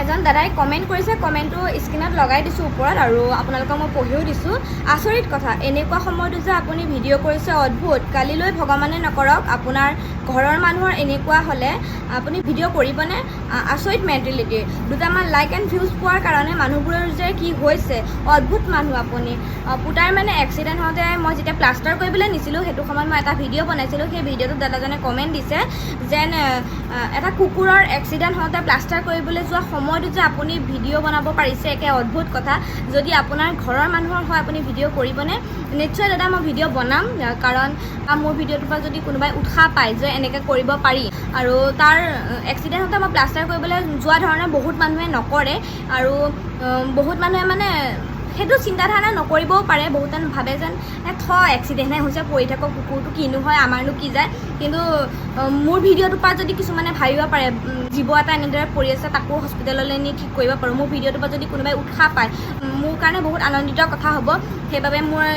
এজন দাদাই কমেণ্ট কৰিছে, কমেণ্টটো স্ক্ৰীণত লগাই দিছোঁ ওপৰত আৰু আপোনালোকক মই পঢ়িও দিছোঁ। আচৰিত কথা, এনেকুৱা সময়তো যে আপুনি ভিডিঅ' কৰিছে, অদ্ভুত। কালিলৈ ভগৱানে নকৰক আপোনাৰ ঘৰৰ মানুহৰ এনেকুৱা হ'লে আপুনি ভিডিঅ' কৰিবনে? আচৰিত মেণ্টেলিটি। দুটামান লাইক এণ্ড ভিউজ পোৱাৰ কাৰণে মানুহবোৰৰ যে কি হৈছে, অদ্ভুত মানুহ আপুনি। পুতাৰ মানে এক্সিডেণ্ট হওঁতে মই যেতিয়া প্লাষ্টাৰ কৰিবলৈ নিছিলোঁ, সেইটো সময়ত মই এটা ভিডিঅ' বনাইছিলোঁ। সেই ভিডিঅ'টোত দাদাজনে কমেণ্ট দিছে যেন এটা কুকুৰৰ এক্সিডেণ্ট হওঁতে প্লাষ্টাৰ কৰিবলৈ যোৱা সময়তো যে আপুনি ভিডিঅ' বনাব পাৰিছে, একে অদ্ভুত কথা। যদি আপোনাৰ ঘৰৰ মানুহৰ হয় আপুনি ভিডিঅ' কৰিবনে? নিশ্চয় দাদা মই ভিডিঅ' বনাম, কাৰণ মোৰ ভিডিঅ'টোৰ পৰা যদি কোনোবাই উৎসাহ পায় যে এনেকৈ কৰিব পাৰি। আৰু তাৰ এক্সিডেণ্ট হওঁতে মই প্লাষ্টাৰ কৰিবলৈ যোৱা ধৰণে বহুত মানুহে নকৰে, আৰু বহুত মানুহে মানে সেইটো চিন্তাধাৰণা নকৰিবও পাৰে। বহুতে ভাবে যেন এক্সিডেণ্টহে হৈছে, পৰি থাকক, কুকুৰটো কিনো হয়, আমাৰনো কি যায়। কিন্তু মোৰ ভিডিঅ'টোৰ পৰা যদি কিছুমানে ভাবিব পাৰে জীৱ এটা এনেদৰে পৰি আছে, তাকো হস্পিটেললৈ নি ঠিক কৰিব পাৰোঁ, মোৰ ভিডিঅ'টোৰ পৰা যদি কোনোবাই উৎসাহ পায়, মোৰ কাৰণে বহুত আনন্দিত কথা হ'ব। সেইবাবে মই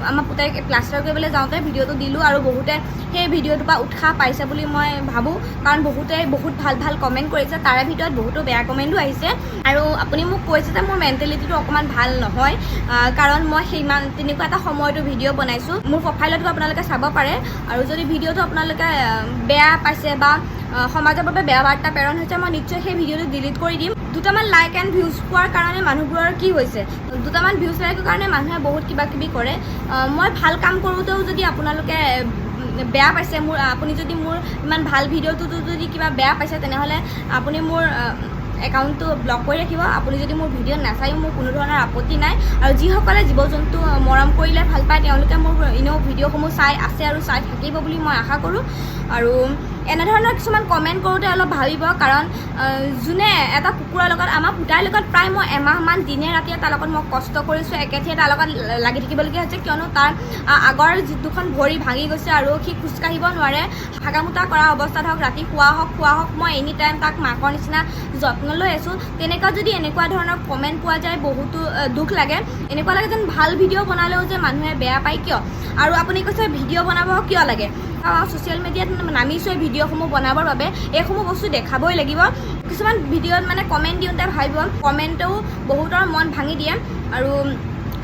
আমাৰ পুতাইক প্লাষ্টাৰ কৰিবলৈ যাওঁতে ভিডিঅ'টো দিলোঁ, আৰু বহুতে সেই ভিডিঅ'টোৰ পৰা উৎসাহ পাইছে বুলি মই ভাবোঁ, কাৰণ বহুতে বহুত ভাল ভাল কমেণ্ট কৰিছে, তাৰে ভিতৰত বহুতো বেয়া কমেণ্টো আহিছে। আৰু আপুনি মোক কৈছে যে মোৰ মেণ্টেলিটিটো অকণমান ভাল নহয়, কাৰণ মই তেনেকুৱা এটা সময়তো ভিডিঅ' বনাইছোঁ। মোৰ প্ৰফাইলত গৈ আপোনালোকে চাব পাৰে, আৰু যদি ভিডিঅ'টো আপোনালোকে বেয়া পাইছে বা সমাজৰ বাবে বেয়া বাৰ্তা প্ৰেৰণ হৈছে, মই নিশ্চয় সেই ভিডিঅ'টো ডিলিট কৰি দিম। দুটামান লাইক এণ্ড ভিউজ পোৱাৰ কাৰণে মানুহবোৰৰ কি হৈছে, দুটামান ভিউজ লাইকৰ কাৰণে মানুহে বহুত কিবা কিবি কৰে। মই ভাল কাম কৰোঁতেও যদি আপোনালোকে বেয়া পাইছে, আপুনি যদি মোৰ ইমান ভাল ভিডিঅ'টোতো যদি কিবা বেয়া পাইছে, তেনেহ'লে আপুনি মোৰ একাউণ্টটো ব্লক কৰি ৰাখিব। আপুনি যদি মোৰ ভিডিঅ' নাচায়ো মোৰ কোনো ধৰণৰ আপত্তি নাই। আৰু যিসকলে জীৱ জন্তু মৰম কৰিলে ভাল পায়, তেওঁলোকে মোৰ এনেও ভিডিঅ'সমূহ চাই আছে আৰু চাই থাকিব বুলি মই আশা কৰোঁ। আৰু এনেধৰণৰ কিছুমান কমেণ্ট কৰোঁতে অলপ ভাবিব, কাৰণ যোনে এটা কুকুৰৰ লগত, আমাৰ পুতাৰ লগত প্ৰায় মই এমাহমান দিনে ৰাতিয়ে তাৰ লগত মই কষ্ট কৰিছোঁ, একেঠিয়ে তাৰ লগত লাগি থাকিবলগীয়া হৈছে, কিয়নো তাৰ আগৰ দুখন ভৰি ভাঙি গৈছে আৰু সি খোজকাঢ়িব নোৱাৰে। হাগামোটা কৰা অৱস্থাত হওক, ৰাতি খোৱা হওক, মই এনি টাইম তাক মাকৰ নিচিনা যত্ন লৈ আছোঁ। তেনেকুৱা যদি এনেকুৱা ধৰণৰ কমেণ্ট পোৱা যায়, বহুতো দুখ লাগে। এনেকুৱা লাগে যেন ভাল ভিডিঅ' বনালেও যে মানুহে বেয়া পায় কিয়। আৰু আপুনি কৈছে ভিডিঅ' বনাব কিয় লাগে, ছ'চিয়েল মিডিয়াত নামিছোঁ এই ভিডিঅ'সমূহ বনাবৰ বাবে, এইসমূহ বস্তু দেখাবই লাগিব। কিছুমান ভিডিঅ'ত মানে কমেণ্ট দিওঁতে ভাবিব, কমেণ্টেও বহুতৰ মন ভাঙি দিয়ে। আৰু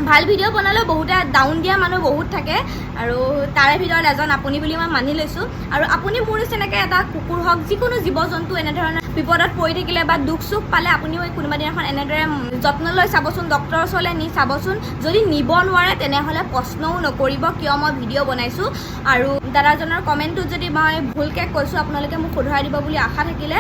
ভাল ভিডিঅ' বনালেও বহুতে ডাউন দিয়া মানুহ বহুত থাকে, আৰু তাৰে ভিতৰত এজন আপুনি বুলি মই মানি লৈছোঁ। আৰু আপুনি মোৰ নিচিনাকৈ এটা কুকুৰ হওক, যিকোনো জীৱ জন্তু এনেধৰণৰ বিপদত পৰি থাকিলে বা দুখ চুখ পালে আপুনিও কোনোবা দিনাখন এনেদৰে যত্ন লৈ চাবচোন, ডক্টৰৰ ওচৰলৈ নি চাবচোন। যদি নিব নোৱাৰে তেনেহ'লে প্ৰশ্নও নকৰিব কিয় মই ভিডিঅ' বনাইছোঁ। আৰু দাদাজনৰ কমেণ্টটোত যদি মই ভুলকৈ কৈছোঁ, আপোনালোকে মোক শুধৰাই দিব বুলি আশা থাকিলে।